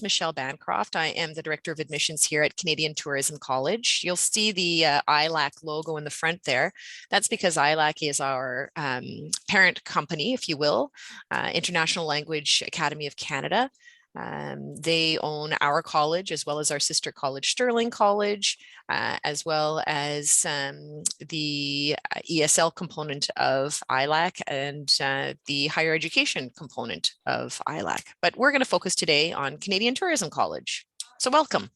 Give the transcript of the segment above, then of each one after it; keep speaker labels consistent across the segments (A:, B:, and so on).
A: Michelle Bancroft. I am the Director of Admissions here at Canadian Tourism College. You'll see the ILAC logo in the front there. That's because ILAC is our parent company, if you will, International Language Academy of Canada. They own our college as well as our sister college, Sterling College, as well as the ESL component of ILAC and the higher education component of ILAC. But we're going to focus today on Canadian Tourism College. So welcome.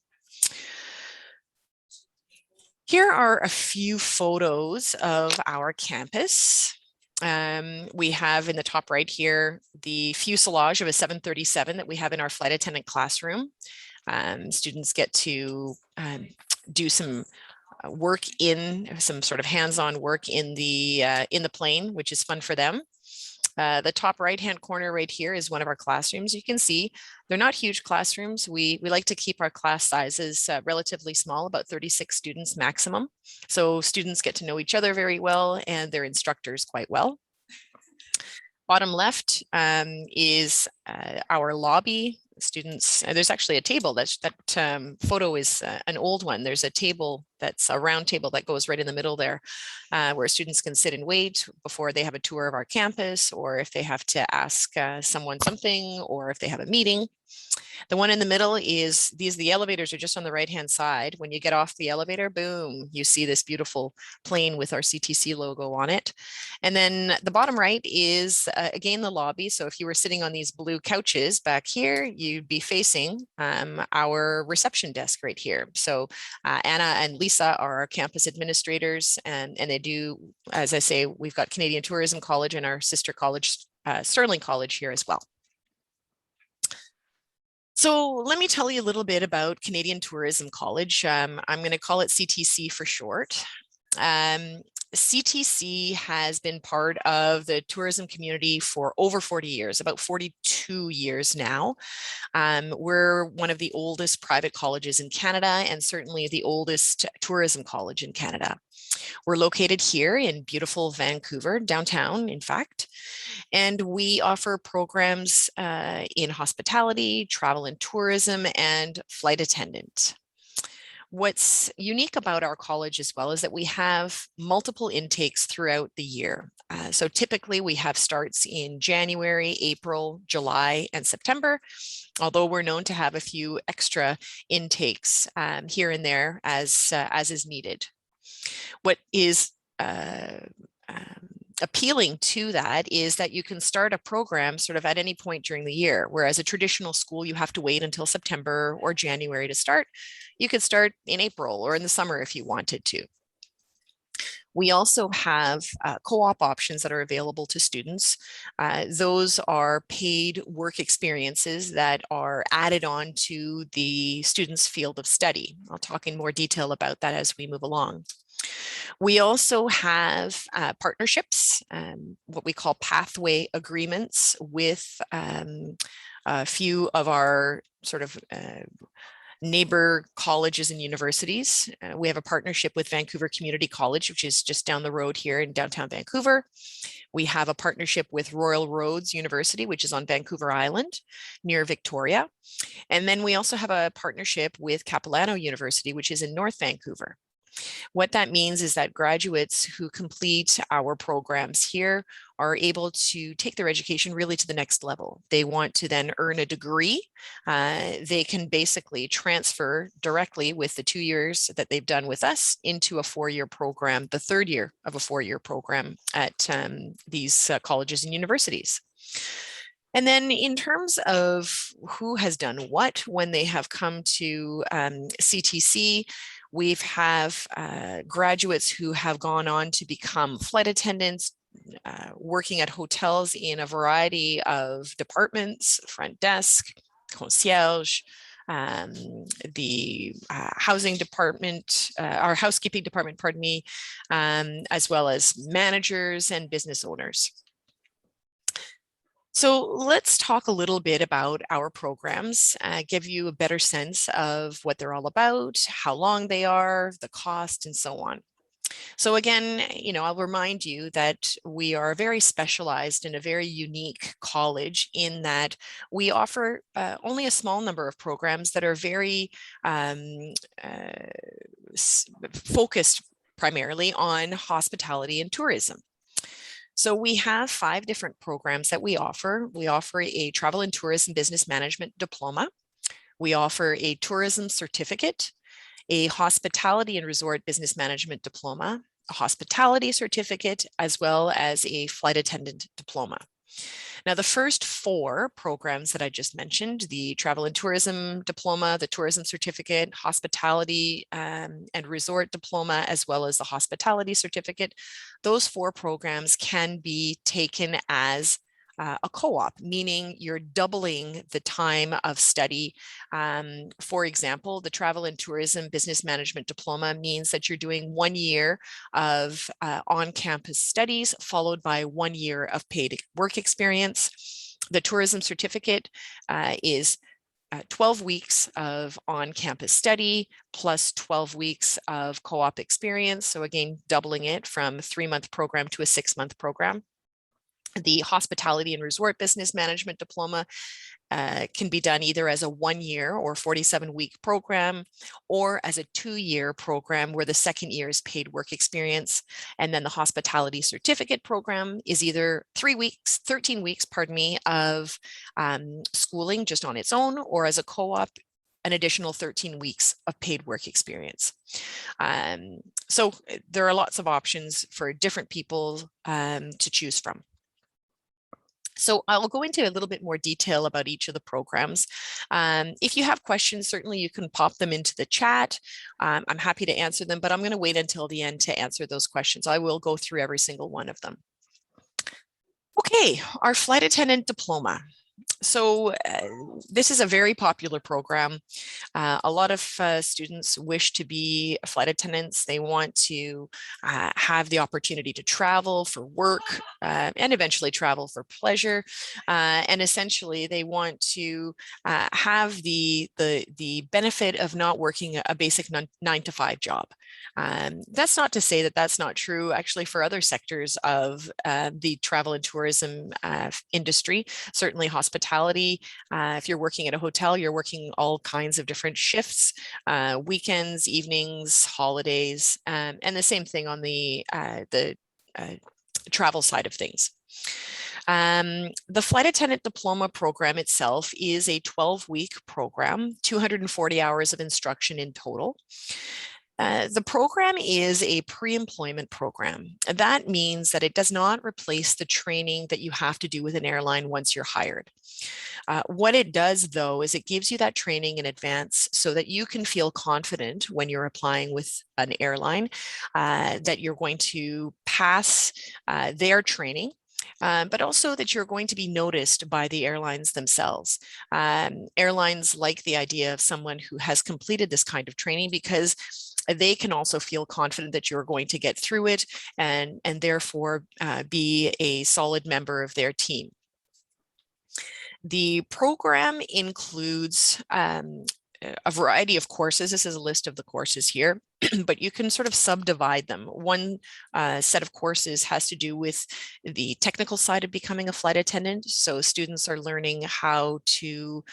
A: Here are a few photos of our campus. We have in the top right here the fuselage of a 737 that we have in our flight attendant classroom. Students get to do some work in some sort of hands-on work in the plane, which is fun for them. The top right-hand corner right here is one of our classrooms. You can see they're not huge classrooms. We like to keep our class sizes relatively small, about 36 students maximum. So students get to know each other very well and their instructors quite well. Bottom left is our lobby. Students, there's actually a table. That photo is an old one. There's a table that's a round table that goes right in the middle there, where students can sit and wait before they have a tour of our campus, or if they have to ask someone something, or if they have a meeting. The one in the middle is the elevators are just on the right-hand side. When you get off the elevator, boom, you see this beautiful plane with our CTC logo on it. And then the bottom right is, again, the lobby. So if you were sitting on these blue couches back here, you'd be facing our reception desk right here. So Anna and Lisa are our campus administrators, and they do, as I say, we've got Canadian Tourism College and our sister college, Sterling College, here as well. So let me tell you a little bit about Canadian Tourism College. I'm going to call it CTC for short. CTC has been part of the tourism community for over 40 years, about 42 years now. We're one of the oldest private colleges in Canada and certainly the oldest tourism college in Canada. We're located here in beautiful Vancouver, downtown, in fact, and we offer programs in hospitality, travel and tourism, and flight attendant. What's unique about our college as well is that we have multiple intakes throughout the year. So typically we have starts in January, April, July, and September, although we're known to have a few extra intakes here and there as is needed. What is appealing to that is that you can start a program sort of at any point during the year, whereas a traditional school, you have to wait until September or January to start. You could start in April or in the summer if you wanted to. We also have co-op options that are available to students. Those are paid work experiences that are added on to the student's field of study. I'll talk in more detail about that as we move along. We also have partnerships, what we call pathway agreements with a few of our sort of neighbor colleges and universities. We have a partnership with Vancouver Community College, which is just down the road here in downtown Vancouver. We have a partnership with Royal Roads University, which is on Vancouver Island near Victoria. And then we also have a partnership with Capilano University, which is in North Vancouver. What that means is that graduates who complete our programs here are able to take their education really to the next level. They want to then earn a degree. They can basically transfer directly with the 2 years that they've done with us into a 4-year program, the third year of a 4-year program at these colleges and universities. And then in terms of who has done what when they have come to CTC, we have graduates who have gone on to become flight attendants, working at hotels in a variety of departments, front desk, concierge, the housing department, our housekeeping department, pardon me, as well as managers and business owners. So let's talk a little bit about our programs, give you a better sense of what they're all about, how long they are, the cost, and so on. So again, I'll remind you that we are very specialized in a very unique college in that we offer only a small number of programs that are very focused primarily on hospitality and tourism. So we have 5 different programs that we offer. We offer a travel and tourism business management diploma. We offer a tourism certificate, a hospitality and resort business management diploma, a hospitality certificate, as well as a flight attendant diploma. Now, the first 4 programs that I just mentioned, the travel and tourism diploma, the tourism certificate, hospitality and resort diploma, as well as the hospitality certificate, those 4 programs can be taken as a co-op, meaning you're doubling the time of study. For example, the travel and tourism business management diploma means that you're doing 1 year of on-campus studies followed by 1 year of paid work experience. The tourism certificate is 12 weeks of on-campus study plus 12 weeks of co-op experience. So again, doubling it from a 3-month program to a 6-month program. The hospitality and resort business management diploma can be done either as a 1-year or 47-week program or as a 2-year program where the second year is paid work experience. And then the hospitality certificate program is either 13 weeks, of schooling just on its own, or as a co-op, an additional 13 weeks of paid work experience. So there are lots of options for different people to choose from. So I'll go into a little bit more detail about each of the programs. If you have questions, certainly you can pop them into the chat. I'm happy to answer them, but I'm going to wait until the end to answer those questions. I will go through every single one of them. Okay, our flight attendant diploma. So this is a very popular program. A lot of students wish to be flight attendants. They want to have the opportunity to travel for work and eventually travel for pleasure. And essentially, they want to have the benefit of not working a basic 9-to-5 job. That's not to say that that's not true, actually, for other sectors of the travel and tourism industry, certainly hospitality. If you're working at a hotel, you're working all kinds of different shifts, weekends, evenings, holidays, and the same thing on the travel side of things. The flight attendant diploma program itself is a 12-week program, 240 hours of instruction in total. The program is a pre-employment program. That means that it does not replace the training that you have to do with an airline once you're hired. What it does, though, is it gives you that training in advance so that you can feel confident when you're applying with an airline that you're going to pass their training. But also that you're going to be noticed by the airlines themselves. Airlines like the idea of someone who has completed this kind of training because they can also feel confident that you're going to get through it and therefore be a solid member of their team. The program includes a variety of courses. This is a list of the courses here, but you can sort of subdivide them. One set of courses has to do with the technical side of becoming a flight attendant. So students are learning how to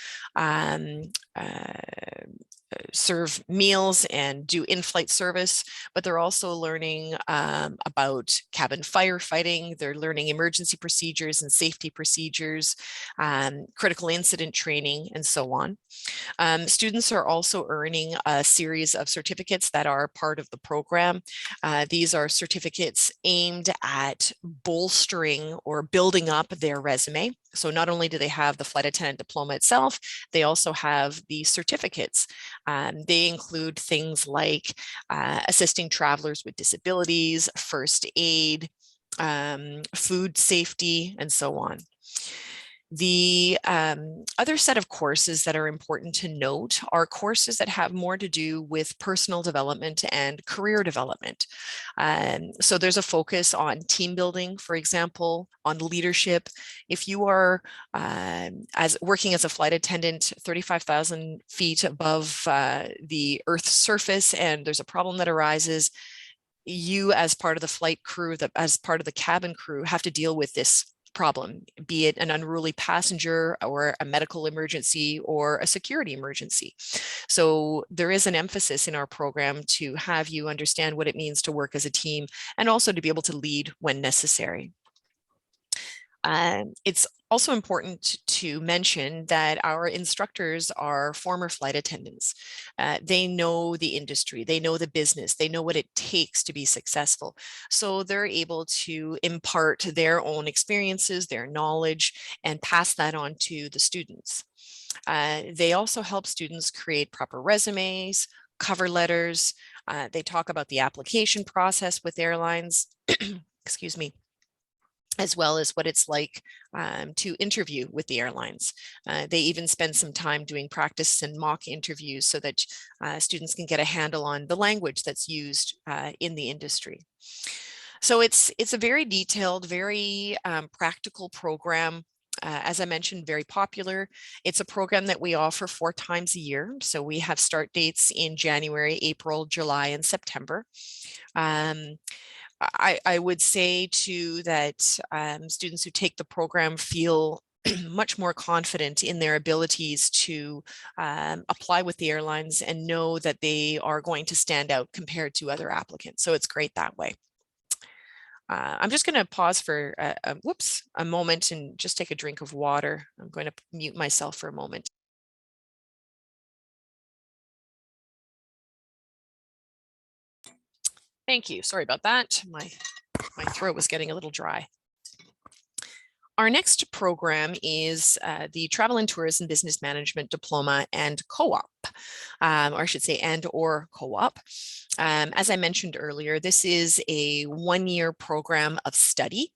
A: serve meals and do in-flight service, but they're also learning about cabin firefighting. They're learning emergency procedures and safety procedures, critical incident training, and so on. Students are also earning a series of certificates that are part of the program. These are certificates aimed at bolstering or building up their resume. So not only do they have the flight attendant diploma itself, they also have the certificates. They include things like assisting travelers with disabilities, first aid, food safety, and so on. The other set of courses that are important to note are courses that have more to do with personal development and career development. So there's a focus on team building, for example, on leadership. If you are working as a flight attendant 35,000 feet above the Earth's surface and there's a problem that arises, you as part of the flight crew, as part of the cabin crew, have to deal with this problem, be it an unruly passenger or a medical emergency or a security emergency. So there is an emphasis in our program to have you understand what it means to work as a team and also to be able to lead when necessary. It's also important to mention that our instructors are former flight attendants. They know the industry, they know the business, they know what it takes to be successful. So they're able to impart their own experiences, their knowledge, and pass that on to the students. They also help students create proper resumes, cover letters. They talk about the application process with airlines, excuse me, as well as what it's like to interview with the airlines. They even spend some time doing practice and mock interviews so that students can get a handle on the language that's used in the industry. So it's a very detailed, very practical program. As I mentioned, very popular. It's a program that we offer 4 times a year. So we have start dates in January, April, July, and September. I would say too that students who take the program feel much more confident in their abilities to apply with the airlines and know that they are going to stand out compared to other applicants. So it's great that way. I'm just going to pause for a moment and just take a drink of water. I'm going to mute myself for a moment. Thank you. Sorry about that. My throat was getting a little dry. Our next program is the Travel and Tourism Business Management Diploma and Co-op, or I should say and/or co-op. As I mentioned earlier, this is a 1-year program of study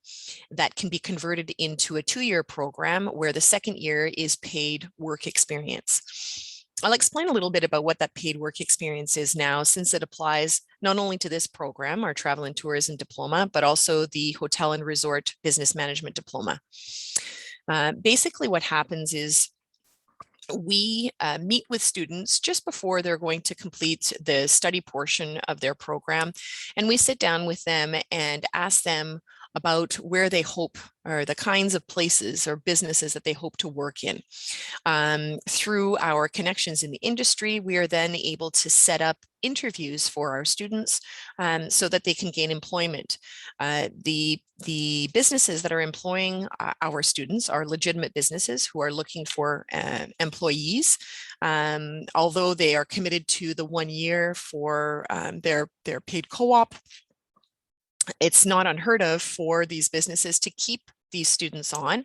A: that can be converted into a 2-year program where the second year is paid work experience. I'll explain a little bit about what that paid work experience is now, since it applies not only to this program, our Travel and Tourism Diploma, but also the Hotel and Resort Business Management Diploma. Basically, what happens is we meet with students just before they're going to complete the study portion of their program, and we sit down with them and ask them about where they hope, or the kinds of places or businesses that they hope to work in. Through our connections in the industry, we are then able to set up interviews for our students so that they can gain employment. The businesses that are employing our students are legitimate businesses who are looking for employees. Although they are committed to the 1 year for their paid co-op, it's not unheard of for these businesses to keep these students on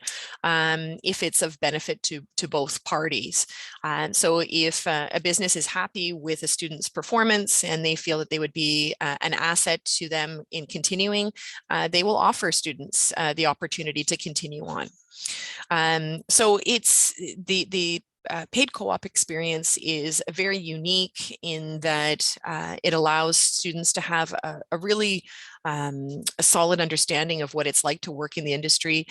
A: if it's of benefit to both parties. So if a business is happy with a student's performance and they feel that they would be an asset to them in continuing, they will offer students the opportunity to continue on. So it's the paid co-op experience is very unique in that it allows students to have a really a solid understanding of what it's like to work in the industry.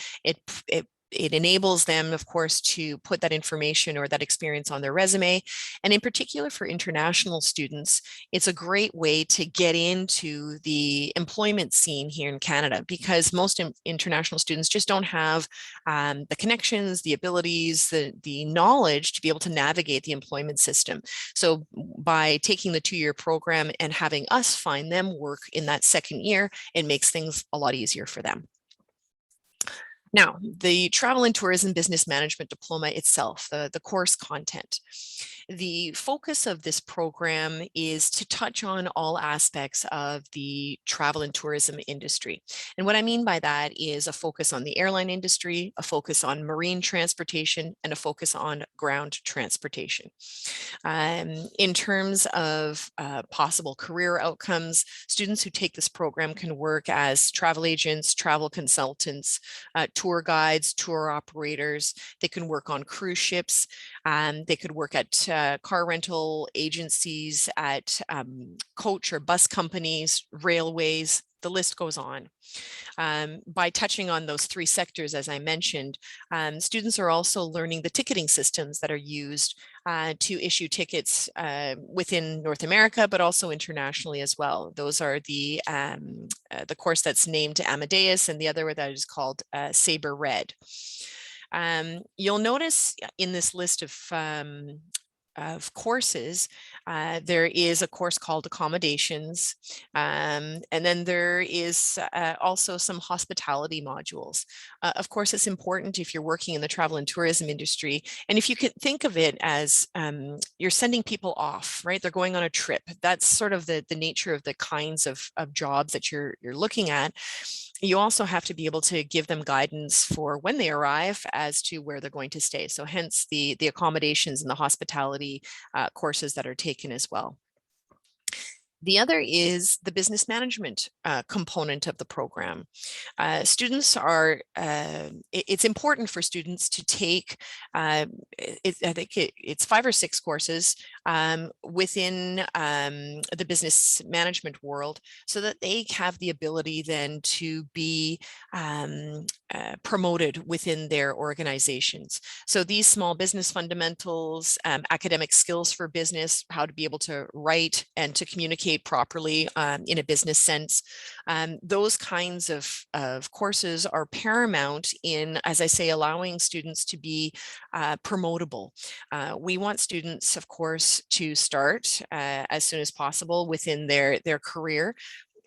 A: It enables them, of course, to put that information or that experience on their resume. And in particular for international students, it's a great way to get into the employment scene here in Canada, because most international students just don't have the connections, the abilities, the knowledge to be able to navigate the employment system. So by taking the 2-year program and having us find them work in that second year, it makes things a lot easier for them. Now, the Travel and Tourism Business Management Diploma itself, the course content. The focus of this program is to touch on all aspects of the travel and tourism industry. And what I mean by that is a focus on the airline industry, a focus on marine transportation, and a focus on ground transportation. In terms of possible career outcomes, students who take this program can work as travel agents, travel consultants, tour guides, tour operators. They can work on cruise ships. They could work at car rental agencies, at coach or bus companies, railways, the list goes on. By touching on those three sectors, as I mentioned, students are also learning the ticketing systems that are used to issue tickets within North America, but also internationally as well. Those are the course that's named Amadeus, and the other that is called Sabre Red. You'll notice in this list of courses, there is a course called accommodations, and then there is also some hospitality modules. Of course, it's important if you're working in the travel and tourism industry, and if you could think of it as you're sending people off, right? They're going on a trip. That's sort of the nature of the kinds of jobs that you're looking at. You also have to be able to give them guidance for when they arrive as to where they're going to stay. So hence the accommodations and the hospitality courses that are taken as well. The other is the business management component of the program. Students are, it's important for students to take, I think it's 5 or 6 courses within the business management world, so that they have the ability then to be promoted within their organizations. So these small business fundamentals, academic skills for business, how to be able to write and to communicate properly in a business sense. Those kinds of courses are paramount in, as I say, allowing students to be promotable. We want students, of course, to start as soon as possible within their career.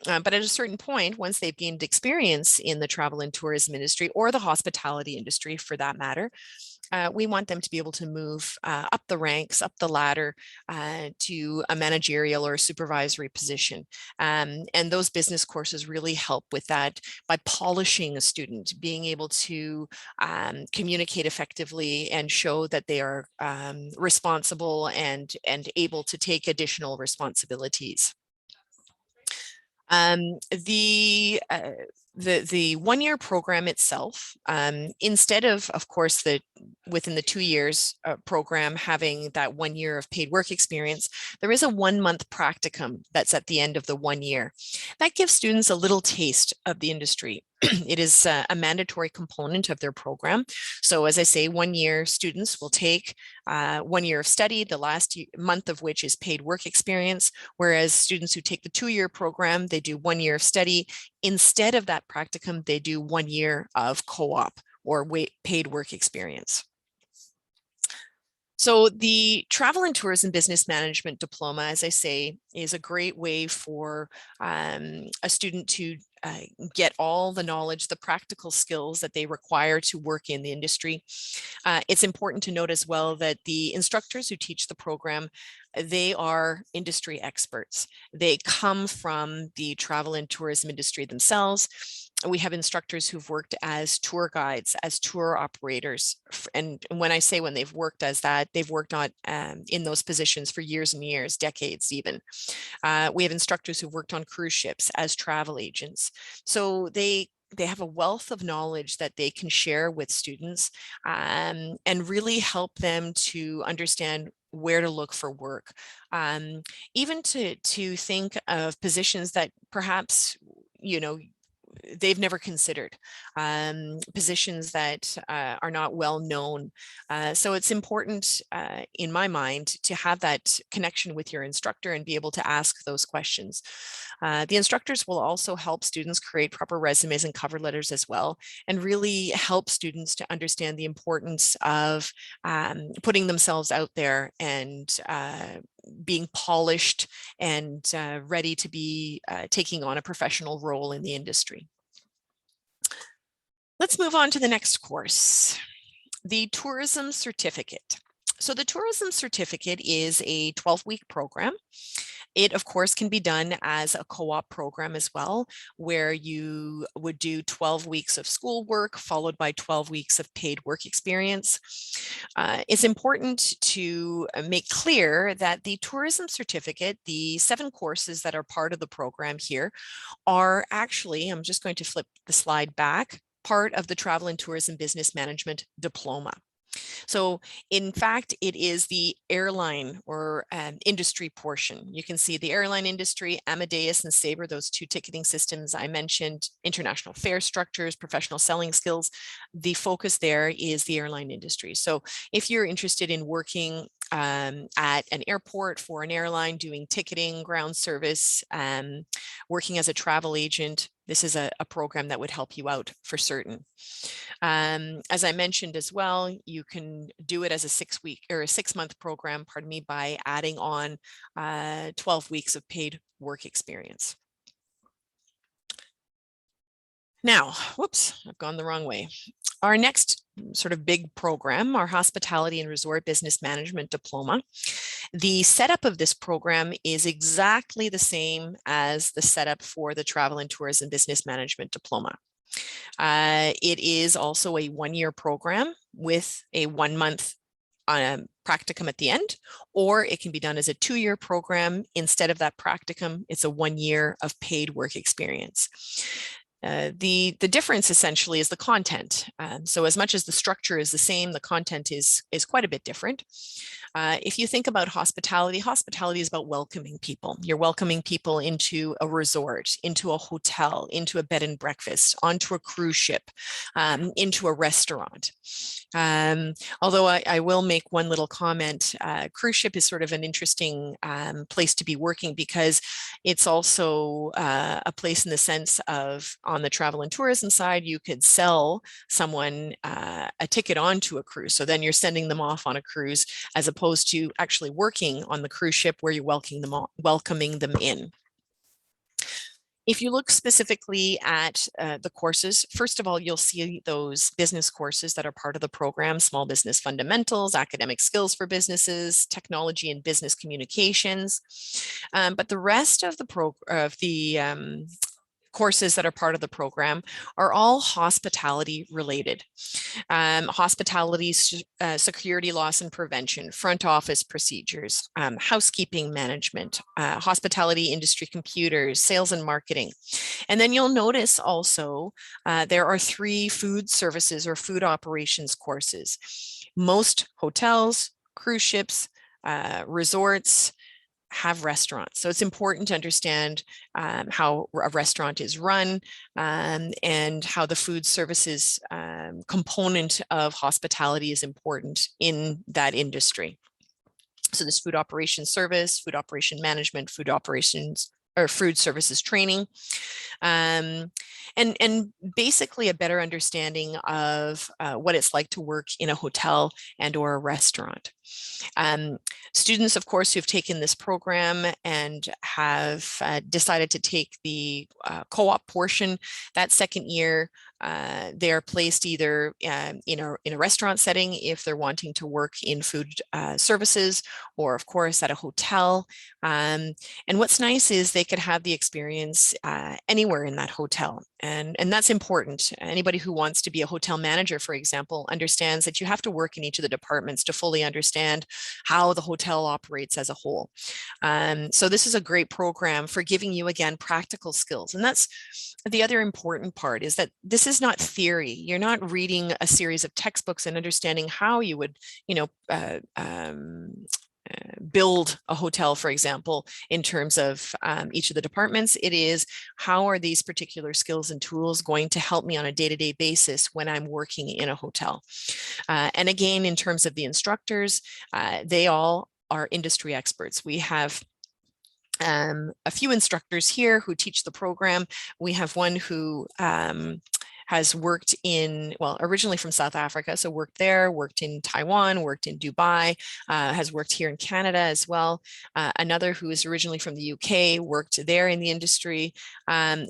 A: But at a certain point, once they've gained experience in the travel and tourism industry, or the hospitality industry for that matter, we want them to be able to move up the ranks, up the ladder to a managerial or a supervisory position. And those business courses really help with that by polishing a student, being able to communicate effectively and show that they are responsible and able to take additional responsibilities. The 1-year program itself, instead of course, within the 2 years program having that 1 year of paid work experience, there is a 1-month practicum that's at the end of the 1 year. That gives students a little taste of the industry. It is a mandatory component of their program. So as I say, 1 year students will take 1 year of study, the last month of which is paid work experience, whereas students who take the 2-year program, they do 1 year of study. Instead of that practicum, they do 1 year of co-op or paid work experience. So the Travel and Tourism Business Management Diploma, as I say, is a great way for a student to get all the knowledge, the practical skills that they require to work in the industry. It's important to note as well that the instructors who teach the program, they are industry experts. They come from the travel and tourism industry themselves. We have instructors who've worked as tour guides, as tour operators. And when I say when they've worked as that, they've worked on in those positions for years and years, decades even. We have instructors who've worked on cruise ships as travel agents. So they have a wealth of knowledge that they can share with students and really help them to understand where to look for work. Even to think of positions that perhaps, they've never considered, positions that are not well known. So it's important, in my mind, to have that connection with your instructor and be able to ask those questions. The instructors will also help students create proper resumes and cover letters as well, and really help students to understand the importance of putting themselves out there and being polished and ready to be taking on a professional role in the industry. Let's move on to the next course, the Tourism Certificate. So the Tourism Certificate is a 12-week program. It, of course, can be done as a co-op program as well, where you would do 12 weeks of schoolwork followed by 12 weeks of paid work experience. It's important to make clear that the tourism certificate, the 7 courses that are part of the program here, are actually, I'm just going to flip the slide back, part of the Travel and Tourism Business Management Diploma. So in fact, it is the airline or industry portion. You can see the airline industry, Amadeus and Sabre, those two ticketing systems I mentioned, international fare structures, professional selling skills. The focus there is the airline industry. So if you're interested in working at an airport for an airline, doing ticketing, ground service, working as a travel agent, this is a program that would help you out for certain. As I mentioned as well, you can do it as a 6-week or a 6-month program, pardon me, by adding on 12 weeks of paid work experience. Now, whoops, I've gone the wrong way. Our next sort of big program, our Hospitality and Resort Business Management Diploma. The setup of this program is exactly the same as the setup for the Travel and Tourism Business Management Diploma. It is also a 1-year program with a 1-month practicum at the end, or it can be done as a 2-year program. Instead of that practicum, it's a 1 year of paid work experience. The difference essentially is the content. So as much as the structure is the same, the content is quite a bit different. If you think about hospitality, hospitality is about welcoming people. You're welcoming people into a resort, into a hotel, into a bed and breakfast, onto a cruise ship, into a restaurant. Although I will make one little comment, cruise ship is sort of an interesting place to be working because it's also a place in the sense of, on the travel and tourism side, you could sell someone a ticket onto a cruise. So then you're sending them off on a cruise as opposed to actually working on the cruise ship where you're welcoming them in. If you look specifically at the courses, first of all, you'll see those business courses that are part of the program: small business fundamentals, academic skills for businesses, technology and business communications. But the rest of the courses that are part of the program are all hospitality related. Hospitality, security loss and prevention, front office procedures, housekeeping management, hospitality industry computers, sales and marketing. And then you'll notice also there are 3 food services or food operations courses. Most hotels, cruise ships, resorts have restaurants. So it's important to understand how a restaurant is run and how the food services component of hospitality is important in that industry. So this food operations service, food operation management, food operations or food services training, and basically a better understanding of what it's like to work in a hotel and or a restaurant. Students, of course, who've taken this program and have decided to take the co-op portion, that 2nd year, they're placed either in a restaurant setting if they're wanting to work in food services, or of course at a hotel. And what's nice is they could have the experience anywhere in that hotel. And that's important. Anybody who wants to be a hotel manager, for example, understands that you have to work in each of the departments to fully understand how the hotel operates as a whole. So this is a great program for giving you, again, practical skills. And that's the other important part, is that this is not theory. You're not reading a series of textbooks and understanding how you would, build a hotel, for example, in terms of each of the departments. It is, how are these particular skills and tools going to help me on a day-to-day basis when I'm working in a hotel? And again, in terms of the instructors, they all are industry experts. We have a few instructors here who teach the program. We have one who has worked in, well, originally from South Africa, so worked there, worked in Taiwan, worked in Dubai, has worked here in Canada as well. Another who is originally from the UK, worked there in the industry.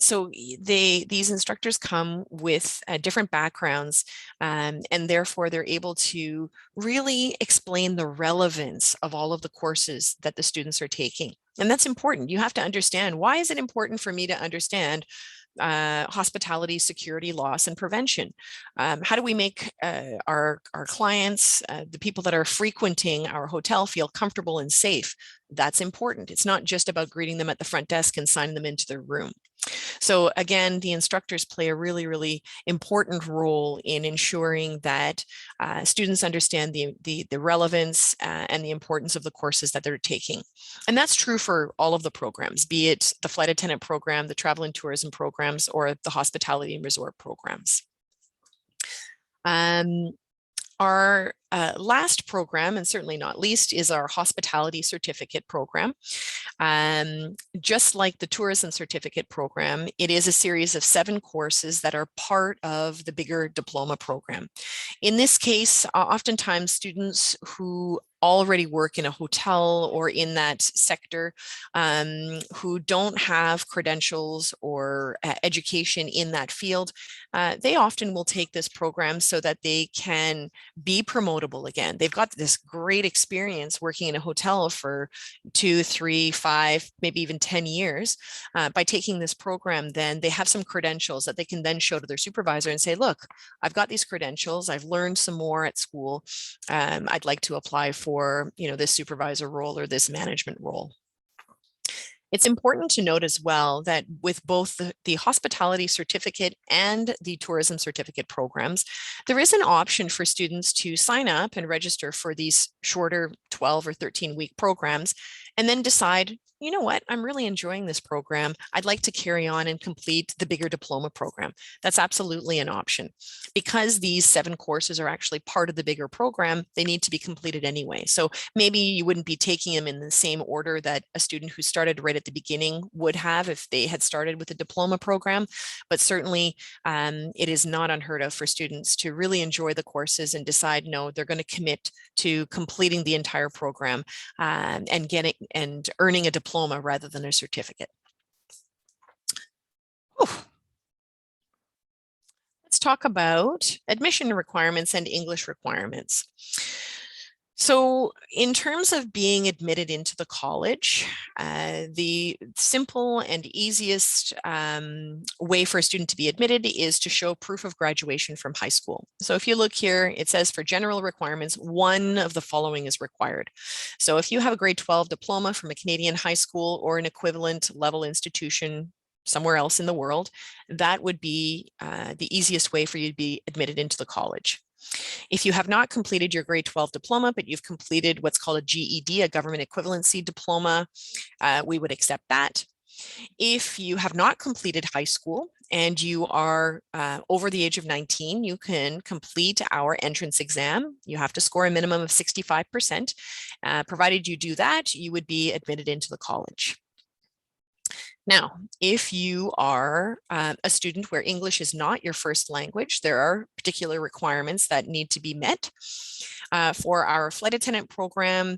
A: So these instructors come with different backgrounds, and therefore they're able to really explain the relevance of all of the courses that the students are taking. And that's important. You have to understand, why is it important for me to understand hospitality, security, loss, and prevention? How do we make our clients, the people that are frequenting our hotel, feel comfortable and safe? That's important. It's not just about greeting them at the front desk and signing them into their room. So again, the instructors play a really, really important role in ensuring that students understand the relevance and the importance of the courses that they're taking. And that's true for all of the programs, be it the flight attendant program, the travel and tourism programs, or the hospitality and resort programs. Our last program, and certainly not least, is our hospitality certificate program. Just like the tourism certificate program, it is a series of 7 courses that are part of the bigger diploma program. In this case, oftentimes students who already work in a hotel or in that sector who don't have credentials or education in that field, they often will take this program so that they can be promotable again. They've got this great experience working in a hotel for 2, 3, 5, maybe even 10 years. By taking this program, then they have some credentials that they can then show to their supervisor and say, look, I've got these credentials, I've learned some more at school. I'd like to apply for, this supervisor role or this management role. It's important to note as well that with both the hospitality certificate and the tourism certificate programs, there is an option for students to sign up and register for these shorter 12 or 13-week programs and then decide, you know what, I'm really enjoying this program. I'd like to carry on and complete the bigger diploma program. That's absolutely an option. Because these 7 courses are actually part of the bigger program, they need to be completed anyway. So maybe you wouldn't be taking them in the same order that a student who started right at the beginning would have if they had started with a diploma program, but certainly it is not unheard of for students to really enjoy the courses and decide, no, they're going to commit to completing the entire program and getting and earning a diploma rather than a certificate. Whew. Let's talk about admission requirements and English requirements. So in terms of being admitted into the college, the simple and easiest way for a student to be admitted is to show proof of graduation from high school. So if you look here, it says for general requirements, one of the following is required. So if you have a grade 12 diploma from a Canadian high school or an equivalent level institution somewhere else in the world, that would be the easiest way for you to be admitted into the college. If you have not completed your grade 12 diploma, but you've completed what's called a GED, a government equivalency diploma, we would accept that. If you have not completed high school and you are over the age of 19, you can complete our entrance exam. You have to score a minimum of 65%. Provided you do that, you would be admitted into the college. Now, if you are a student where English is not your first language, there are particular requirements that need to be met. For our flight attendant program,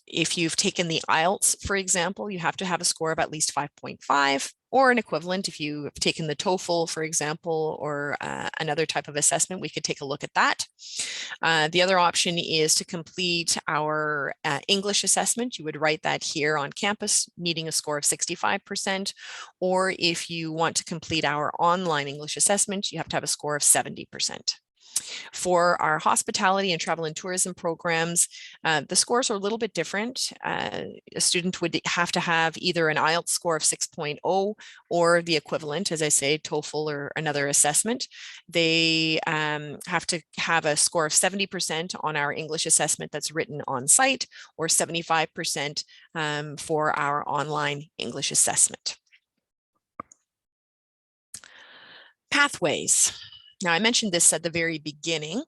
A: if you've taken the IELTS, for example, you have to have a score of at least 5.5 or an equivalent. If you have taken the TOEFL, for example, or another type of assessment, we could take a look at that. The other option is to complete our English assessment. You would write that here on campus, needing a score of 65%. Or if you want to complete our online English assessment, you have to have a score of 70%. For our hospitality and travel and tourism programs, the scores are a little bit different. A student would have to have either an IELTS score of 6.0 or the equivalent, as I say, TOEFL or another assessment. They have to have a score of 70% on our English assessment that's written on site, or 75% for our online English assessment. Pathways. Now, I mentioned this at the very beginning.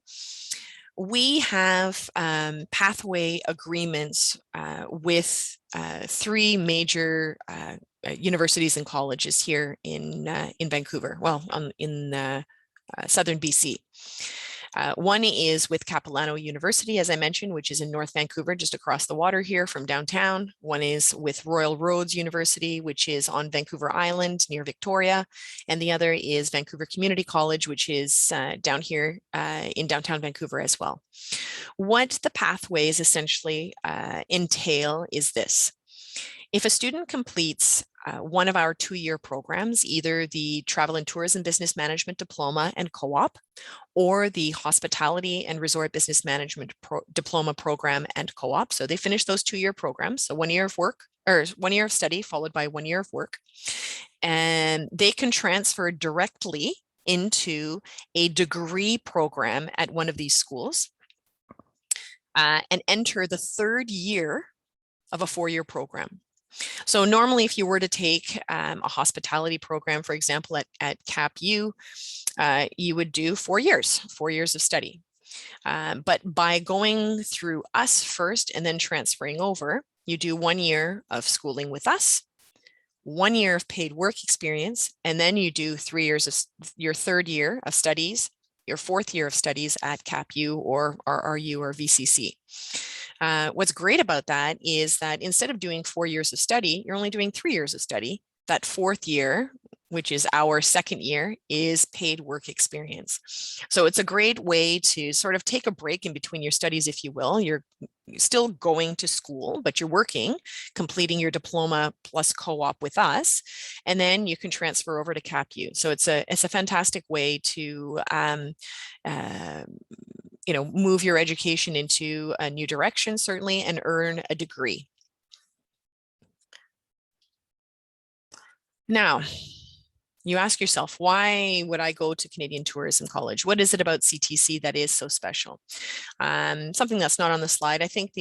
A: We have pathway agreements with 3 major universities and colleges here in Vancouver, well, in southern BC. One is with Capilano University, as I mentioned, which is in North Vancouver, just across the water here from downtown. One is with Royal Roads University, which is on Vancouver Island near Victoria. And the other is Vancouver Community College, which is down here in downtown Vancouver as well. What the pathways essentially entail is this. If a student completes one of our 2-year programs, either the Travel and Tourism Business Management Diploma and Co-op, or the Hospitality and Resort Business Management Diploma program and Co-op. So they finish those 2-year programs. So 1 year of work, or 1 year of study followed by 1 year of work. And they can transfer directly into a degree program at one of these schools and enter the 3rd year of a 4-year program. So normally, if you were to take a hospitality program, for example, at CapU, you would do 4 years of study. But by going through us first and then transferring over, you do 1 year of schooling with us, 1 year of paid work experience, and then you do 3 years of your 3rd year of studies, your 4th year of studies at CapU or RRU or VCC. What's great about that is that instead of doing 4 years of study, you're only doing 3 years of study. That 4th year, which is our 2nd year, is paid work experience. So it's a great way to sort of take a break in between your studies, if you will. You're still going to school, but you're working, completing your diploma plus co-op with us, and then you can transfer over to CapU. So it's a fantastic way to move your education into a new direction, certainly, and earn a degree. Now, you ask yourself, why would I go to Canadian Tourism College? What is it about CTC that is so special? Something that's not on the slide. I think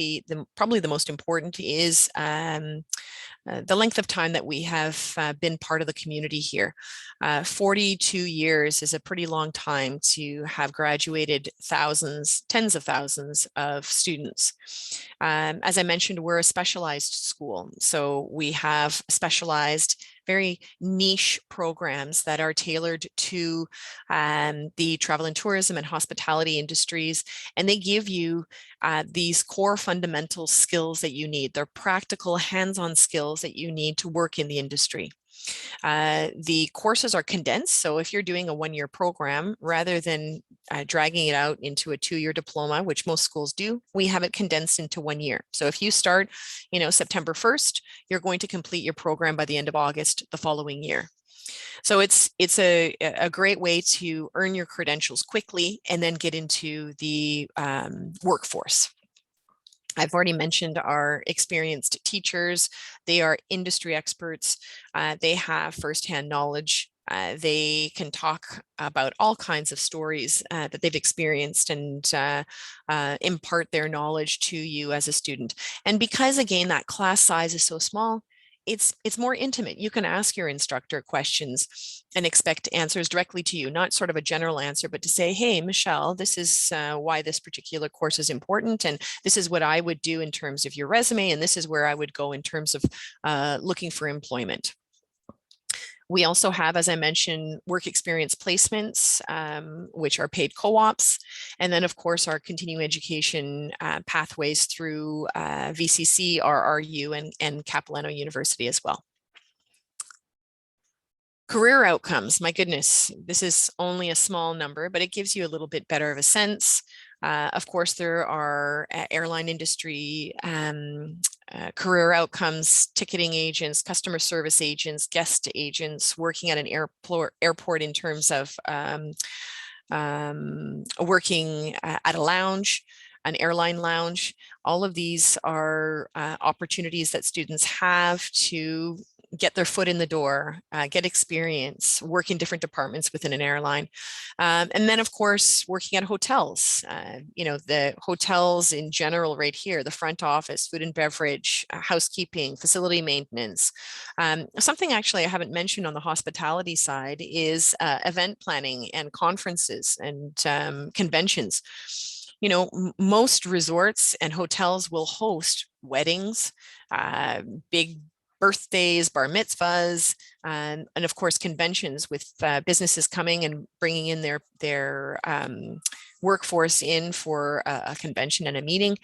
A: probably the most important is the length of time that we have been part of the community here. 42 years is a pretty long time to have graduated tens of thousands of students. As I mentioned, we're a specialized school. So we have specialized, very niche programs that are tailored to the travel and tourism and hospitality industries. And they give you these core fundamental skills that you need. They're practical, hands-on skills that you need to work in the industry. The courses are condensed. So if you're doing a 1-year program, rather than dragging it out into a 2-year diploma, which most schools do, we have it condensed into 1 year. So if you start, September 1st, you're going to complete your program by the end of August the following year. So it's a great way to earn your credentials quickly and then get into the workforce. I've already mentioned our experienced teachers. They are industry experts. They have firsthand knowledge. They can talk about all kinds of stories that they've experienced and impart their knowledge to you as a student. And because, again, that class size is so small, it's more intimate. You can ask your instructor questions and expect answers directly to you, not sort of a general answer, but to say, hey, Michelle, this is why this particular course is important. And this is what I would do in terms of your resume. And this is where I would go in terms of looking for employment. We also have, as I mentioned, work experience placements, which are paid co-ops. And then, of course, our continuing education pathways through VCC, RRU, and Capilano University as well. Career outcomes, my goodness, this is only a small number, but it gives you a little bit better of a sense. Of course, there are airline industry career outcomes, ticketing agents, customer service agents, guest agents, working at an airport in terms of working at a lounge, an airline lounge. All of these are opportunities that students have to get their foot in the door, get experience, work in different departments within an airline. And then, of course, working at hotels. The hotels in general right here, the front office, food and beverage, housekeeping, facility maintenance. Something actually I haven't mentioned on the hospitality side is event planning and conferences and conventions. Most resorts and hotels will host weddings, big birthdays, bar mitzvahs, and of course conventions with businesses coming and bringing in their workforce in for a convention and a meeting.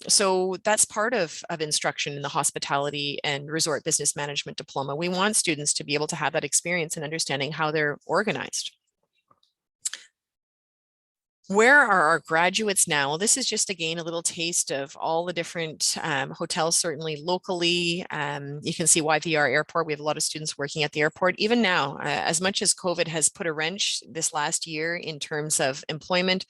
A: So that's part of instruction in the hospitality and resort business management diploma. We want students to be able to have that experience and understanding how they're organized. Where are our graduates now? Well, this is just, again, a little taste of all the different hotels, certainly locally. You can see YVR Airport. We have a lot of students working at the airport. Even now, as much as COVID has put a wrench this last year in terms of employment,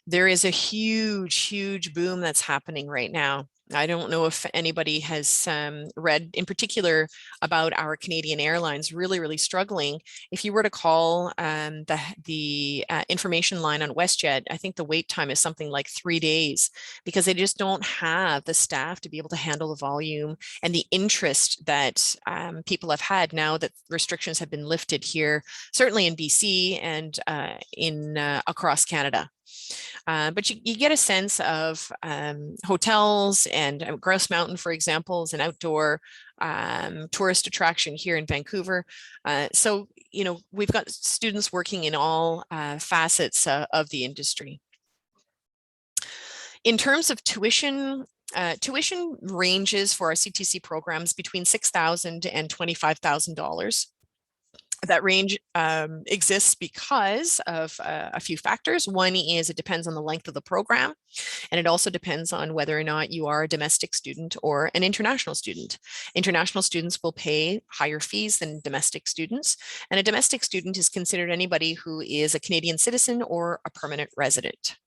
A: there is a huge boom that's happening right now. I don't know if anybody has read in particular about our Canadian Airlines really struggling. If you were to call the information line on WestJet, I think the wait time is something like 3 days because they just don't have the staff to be able to handle the volume and the interest that people have had now that restrictions have been lifted here, certainly in BC and in across Canada. But you get a sense of hotels, and Grouse Mountain, for example, is an outdoor tourist attraction here in Vancouver. So, you know, we've got students working in all facets of the industry. In terms of tuition, tuition ranges for our CTC programs between $6,000 and $25,000. That range exists because of a few factors. One is it depends on the length of the program, and it also depends on whether or not you are a domestic student or an international student. International students will pay higher fees than domestic students, and a domestic student is considered anybody who is a Canadian citizen or a permanent resident.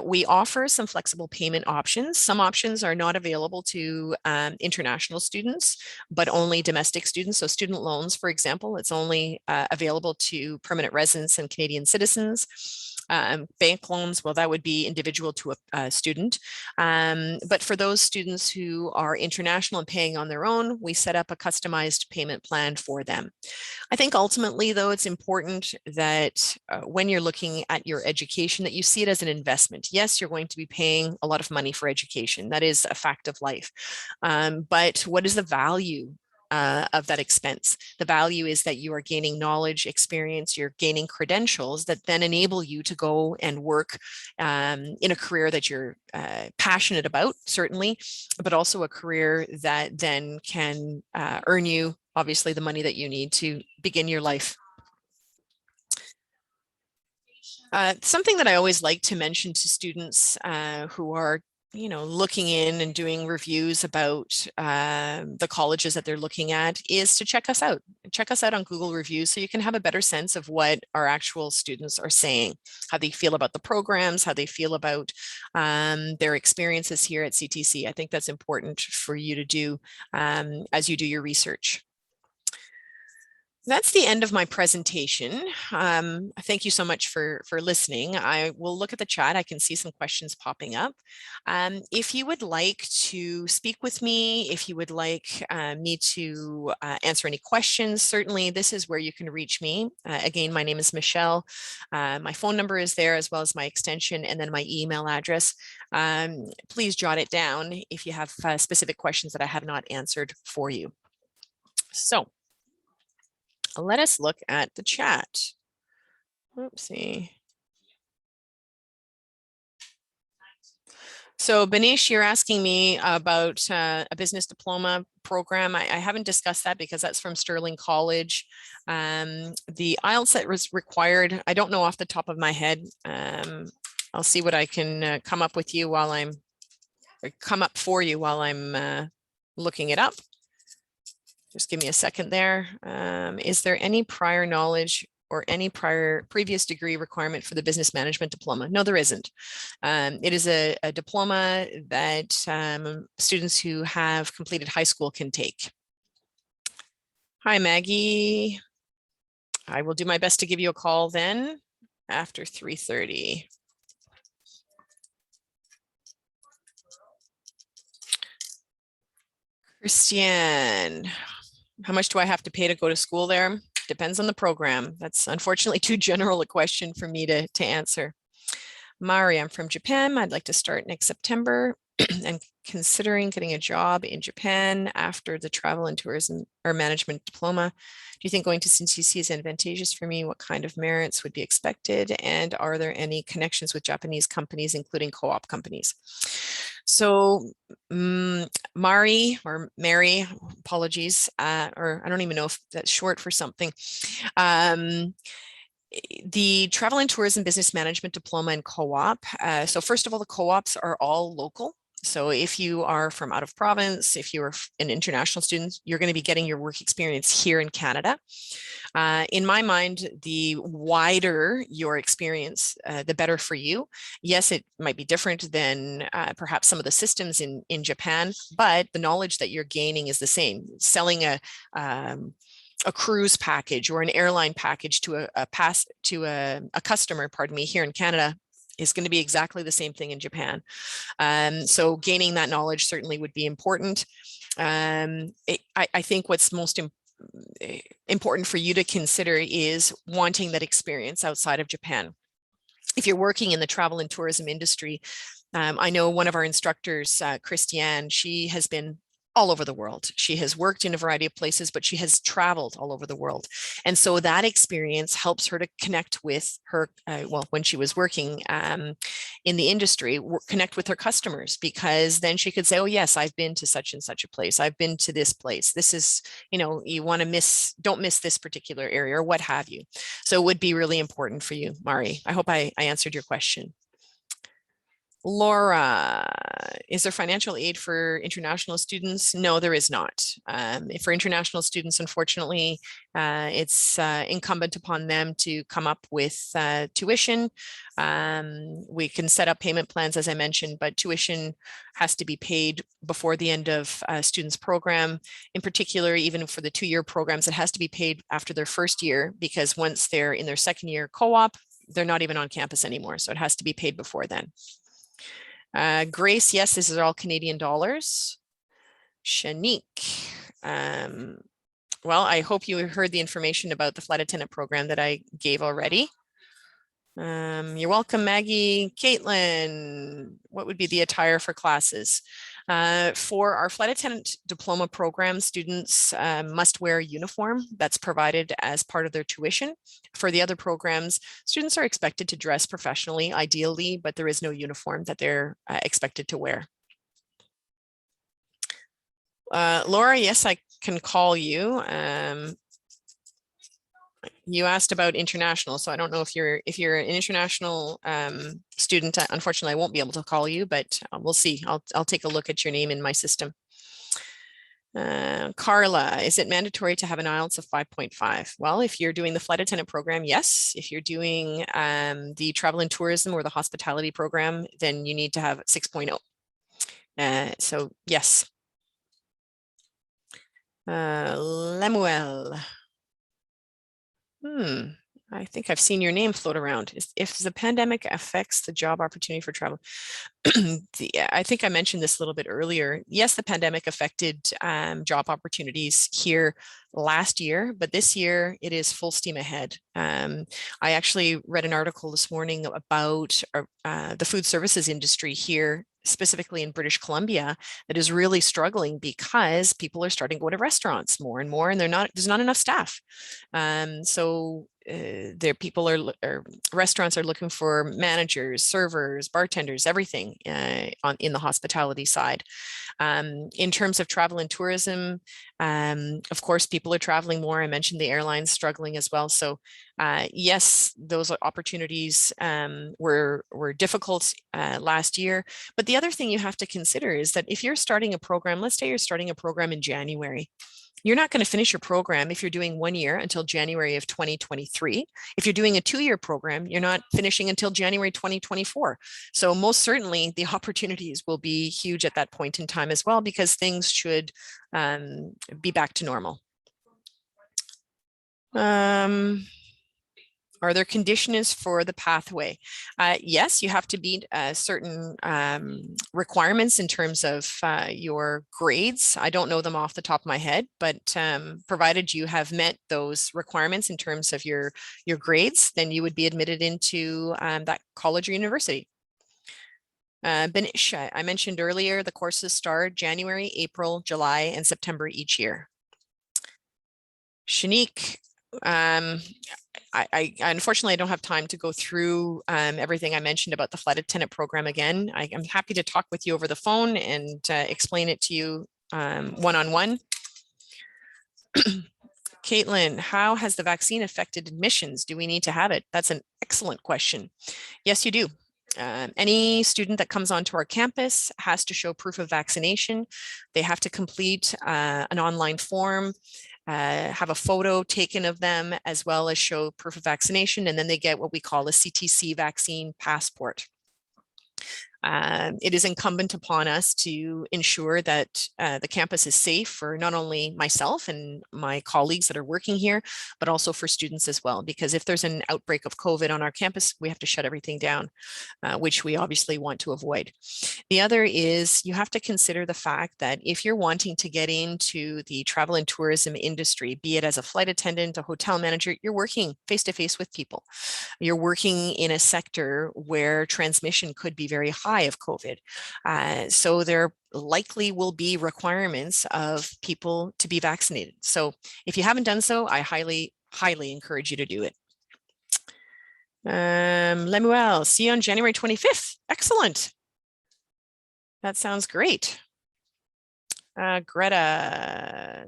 A: We offer some flexible payment options. Some options are not available to international students, but only domestic students. So student loans, for example, it's only available to permanent residents and Canadian citizens. Bank loans, well, that would be individual to a student. But for those students who are international and paying on their own, we set up a customized payment plan for them. I think ultimately, though, it's important that when you're looking at your education, that you see it as an investment. Yes, you're going to be paying a lot of money for education. That is a fact of life. But what is the value of that expense? The value is that you are gaining knowledge, experience, you're gaining credentials that then enable you to go and work in a career that you're passionate about, certainly, but also a career that then can earn you, obviously, the money that you need to begin your life. Something that I always like to mention to students who are looking in and doing reviews about the colleges that they're looking at is to check us out. Check us out on Google reviews so you can have a better sense of what our actual students are saying, how they feel about the programs, how they feel about their experiences here at CTC. I think that's important for you to do as you do your research. That's the end of my presentation. Thank you so much for listening. I will look at the chat. I can see some questions popping up. If you would like to speak with me, if you would like me to answer any questions, certainly this is where you can reach me. Again, my name is Michelle. My phone number is there as well as my extension and then my email address. Please jot it down if you have specific questions that I have not answered for you. So, let us look at the chat. Oopsie. So Banish, you're asking me about a business diploma program. I haven't discussed that because that's from Sterling College. The IELTS that was required, I don't know off the top of my head. I'll see what I can come up with you while I'm, come up for you while I'm looking it up. Just give me a second there. Is there any prior knowledge or any previous degree requirement for the business management diploma? No, there isn't. It is a diploma that students who have completed high school can take. Hi, Maggie. I will do my best to give you a call then after 3:30. Christiane, how much do I have to pay to go to school there? Depends on the program. That's unfortunately too general a question for me to answer. Mari, I'm from Japan. I'd like to start next September and considering getting a job in Japan after the travel and tourism or management diploma. Do you think going to CTC is advantageous for me? What kind of merits would be expected? And are there any connections with Japanese companies, including co-op companies? So Mari or Mary, apologies, or I don't even know if that's short for something. The Travel and Tourism Business Management Diploma and Co-op. So first of all, the co-ops are all local. So if you are from out of province, if you're an international student, you're going to be getting your work experience here in Canada. In my mind, the wider your experience, the better for you. Yes, it might be different than perhaps some of the systems in Japan, but the knowledge that you're gaining is the same. Selling a cruise package or an airline package to a customer, pardon me, here in Canada is going to be exactly the same thing in Japan. So gaining that knowledge certainly would be important. I think what's most important for you to consider is wanting that experience outside of Japan. If you're working in the travel and tourism industry, I know one of our instructors, Christiane, she has been all over the world. She has worked in a variety of places, but she has traveled all over the world. And so that experience helps her to connect with her, well, when she was working in the industry, connect with her customers, because then she could say, oh, yes, I've been to such and such a place. I've been to this place. This is, you want to don't miss this particular area or what have you. So it would be really important for you, Mari. I hope I answered your question. Laura, is there financial aid for international students? No, there is not. For international students, unfortunately, it's incumbent upon them to come up with tuition. We can set up payment plans, as I mentioned, but tuition has to be paid before the end of a student's program. In particular, even for the 2-year programs, it has to be paid after their first year, because once they're in their second year co-op, they're not even on campus anymore. So it has to be paid before then. Grace, yes, this is all Canadian dollars. Shanique, well, I hope you heard the information about the flight attendant program that I gave already. You're welcome, Maggie. Caitlin, what would be the attire for classes? For our flight attendant diploma program, students must wear a uniform that's provided as part of their tuition. For the other programs, students are expected to dress professionally, ideally, but there is no uniform that they're expected to wear. Laura, yes, I can call you. You asked about international, so I don't know if you're an international student. Unfortunately, I won't be able to call you, but we'll see. I'll take a look at your name in my system. Carla, is it mandatory to have an IELTS of 5.5? Well, if you're doing the flight attendant program, yes. If you're doing the travel and tourism or the hospitality program, then you need to have 6.0. So yes. Lemuel. I think I've seen your name float around. If the pandemic affects the job opportunity for travel, I think I mentioned this a little bit earlier. Yes, the pandemic affected job opportunities here last year, but this year it is full steam ahead. I actually read an article this morning about the food services industry here, specifically in British Columbia, that is really struggling because people are starting to go to restaurants more and more, and there's not enough staff. So restaurants are looking for managers, servers, bartenders, everything in the hospitality side. In terms of travel and tourism, of course, people are traveling more. I mentioned the airlines struggling as well. So yes, those opportunities were difficult last year. But the other thing you have to consider is that if you're starting a program, let's say you're starting a program in January, you're not going to finish your program if you're doing 1 year until January of 2023. If you're doing a 2-year program, you're not finishing until January 2024. So most certainly the opportunities will be huge at that point in time as well, because things should be back to normal. Are there conditions for the pathway? Yes, you have to meet certain requirements in terms of your grades. I don't know them off the top of my head, but provided you have met those requirements in terms of your grades, then you would be admitted into that college or university. Benish, I mentioned earlier, the courses start January, April, July, and September each year. Shanique, I unfortunately I don't have time to go through everything I mentioned about the flight attendant program again. I'm happy to talk with you over the phone and explain it to you one-on-one. Caitlin, how has the vaccine affected admissions? Do we need to have it? That's an excellent question. Yes, you do. Any student that comes onto our campus has to show proof of vaccination. They have to complete an online form, have a photo taken of them, as well as show proof of vaccination, and then they get what we call a CTC vaccine passport. It is incumbent upon us to ensure that the campus is safe for not only myself and my colleagues that are working here, but also for students as well. Because if there's an outbreak of COVID on our campus, we have to shut everything down, which we obviously want to avoid. The other is you have to consider the fact that if you're wanting to get into the travel and tourism industry, be it as a flight attendant, a hotel manager, you're working face-to-face with people. You're working in a sector where transmission could be very high of COVID. So there likely will be requirements of people to be vaccinated. So if you haven't done so, I highly encourage you to do it. Lemuel, see you on January 25th. Excellent. That sounds great. Greta.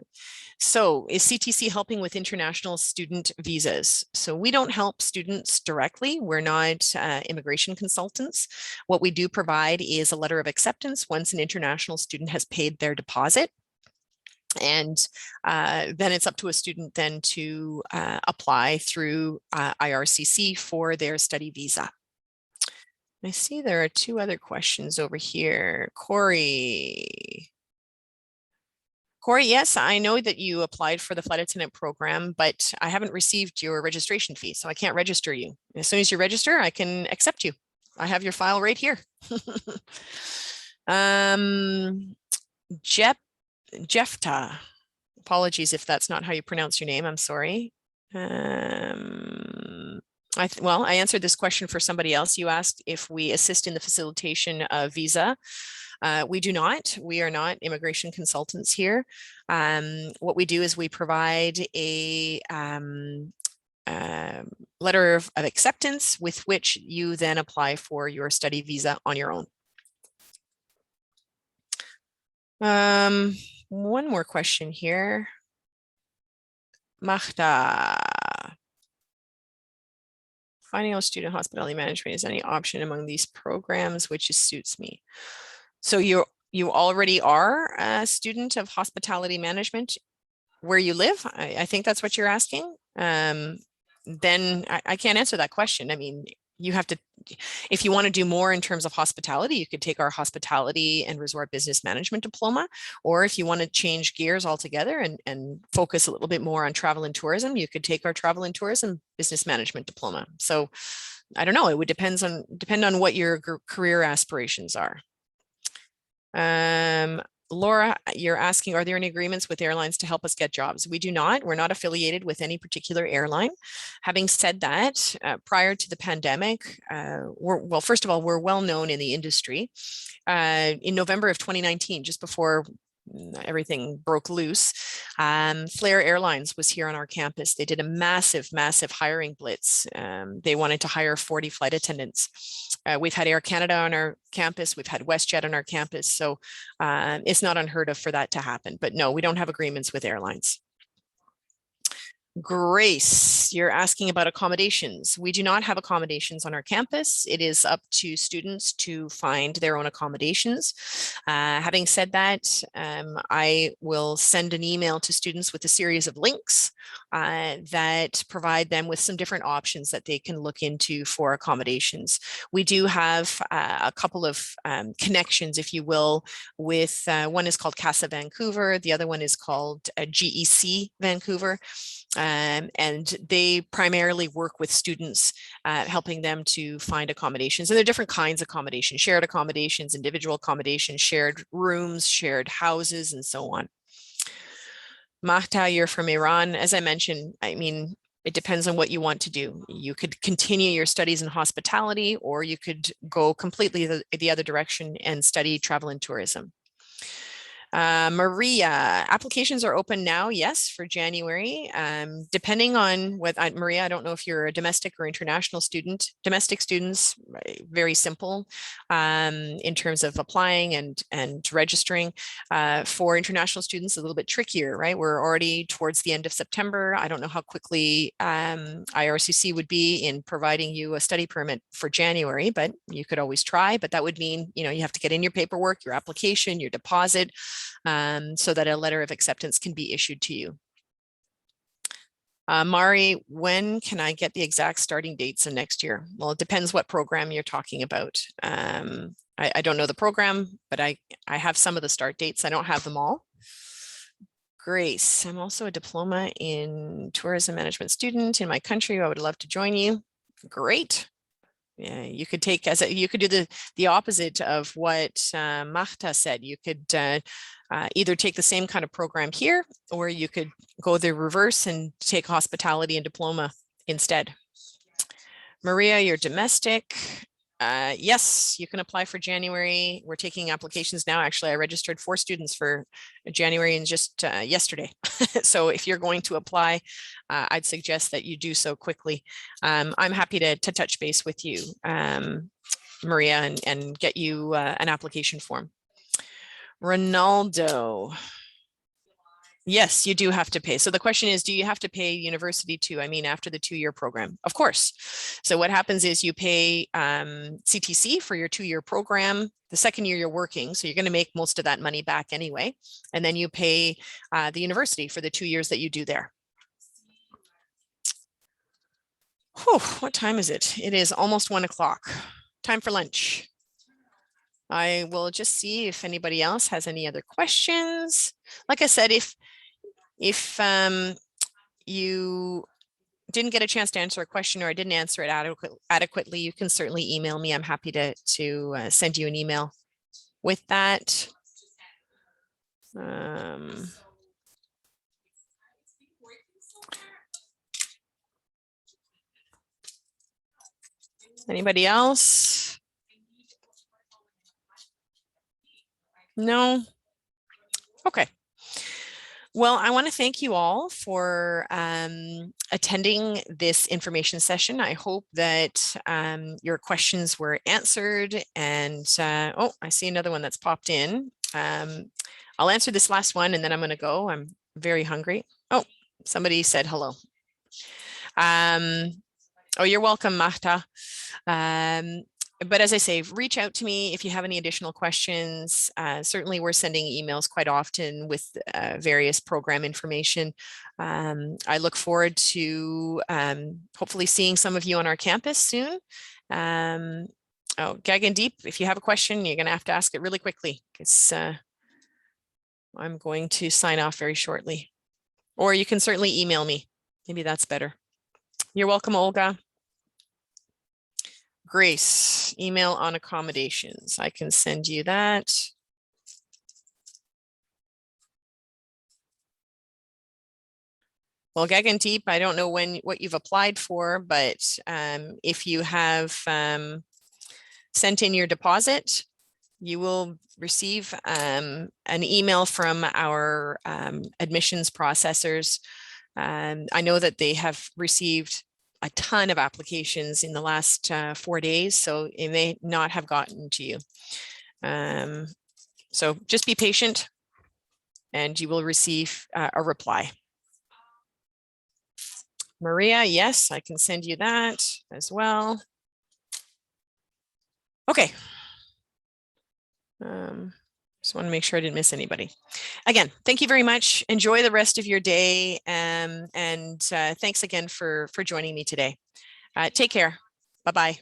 A: So is CTC helping with international student visas? So we don't help students directly. We're not immigration consultants. What we do provide is a letter of acceptance once an international student has paid their deposit. And then it's up to a student then to apply through IRCC for their study visa. I see there are two other questions over here. Corey, yes, I know that you applied for the flight attendant program, but I haven't received your registration fee, so I can't register you. As soon as you register, I can accept you. I have your file right here. Jefta, apologies if that's not how you pronounce your name, I'm sorry. Well, I answered this question for somebody else. You asked if we assist in the facilitation of visa. We do not. We are not immigration consultants here. What we do is we provide a letter of acceptance with which you then apply for your study visa on your own. One more question here. Magda. Finding out student hospitality management is any option among these programs, which suits me. So you already are a student of hospitality management where you live? I think that's what you're asking. Then I can't answer that question. I mean, you have to, if you want to do more in terms of hospitality, you could take our hospitality and resort business management diploma. Or if you want to change gears altogether and focus a little bit more on travel and tourism, you could take our travel and tourism business management diploma. So I don't know, it would depend on what your career aspirations are. Laura, you're asking, are there any agreements with airlines to help us get jobs? We do not. We're not affiliated with any particular airline. Having said that, prior to the pandemic, well, first of all, we're well known in the industry. In November of 2019, just before everything broke loose, Flair Airlines was here on our campus. They did a massive hiring blitz. They wanted to hire 40 flight attendants. We've had Air Canada on our campus. We've had WestJet on our campus. So it's not unheard of for that to happen. But no, we don't have agreements with airlines. Grace, you're asking about accommodations. We do not have accommodations on our campus. It is up to students to find their own accommodations. Having said that, I will send an email to students with a series of links that provide them with some different options that they can look into for accommodations. We do have a couple of connections, if you will, with one is called Casa Vancouver, the other one is called GEC Vancouver. And they primarily work with students, helping them to find accommodations. And there are different kinds of accommodations, shared accommodations, individual accommodations, shared rooms, shared houses, and so on. Mahta, you're from Iran. As I mentioned, I mean, it depends on what you want to do. You could continue your studies in hospitality, or you could go completely the other direction and study travel and tourism. Maria, applications are open now, yes, for January. Depending on what, Maria, I don't know if you're a domestic or international student. Domestic students, very simple in terms of applying and registering. For international students, a little bit trickier, right? We're already towards the end of September. I don't know how quickly IRCC would be in providing you a study permit for January, but you could always try. But that would mean, you have to get in your paperwork, your application, your deposit, so that a letter of acceptance can be issued to you. Mari, when can I get the exact starting dates of next year? Well, it depends what program you're talking about. I don't know the program, but I have some of the start dates. I don't have them all. Grace, I'm also a diploma in tourism management student in my country. I would love to join you. Great. Yeah, you could take you could do the opposite of what Marta said. You could either take the same kind of program here, or you could go the reverse and take hospitality and diploma instead. Maria, you're domestic. Yes, you can apply for January. We're taking applications now. Actually, I registered 4 students for January and just yesterday. So if you're going to apply, I'd suggest that you do so quickly. I'm happy to touch base with you, Maria, and get you an application form. Ronaldo. Yes, you do have to pay. So the question is, do you have to pay university too? I mean, after the 2-year program? Of course. So what happens is you pay CTC for your 2-year program. The second year you're working, so you're going to make most of that money back anyway. And then you pay the university for the 2 years that you do there. Whew, what time is it? It is almost 1 o'clock. Time for lunch. I will just see if anybody else has any other questions. Like I said, if you didn't get a chance to answer a question or I didn't answer it adequately, you can certainly email me. I'm happy to send you an email with that. Anybody else? No? Okay. Well, I want to thank you all for attending this information session. I hope that your questions were answered. And oh, I see another one that's popped in. I'll answer this last one and then I'm going to go. I'm very hungry. Oh, somebody said hello. Oh, you're welcome, Marta. But as I say, reach out to me if you have any additional questions. Certainly, we're sending emails quite often with various program information. I look forward to hopefully seeing some of you on our campus soon. Oh, Gagan Deep, if you have a question, you're going to have to ask it really quickly because I'm going to sign off very shortly. Or you can certainly email me. Maybe that's better. You're welcome, Olga. Grace, email on accommodations. I can send you that. Well, Gagan Deep, I don't know what you've applied for, but if you have sent in your deposit, you will receive an email from our admissions processors. I know that they have received a ton of applications in the last 4 days, so it may not have gotten to you. So just be patient and you will receive a reply. Maria, yes, I can send you that as well. Okay. Just want to make sure I didn't miss anybody. Again, thank you very much. Enjoy the rest of your day. And thanks again for joining me today. Take care. Bye-bye.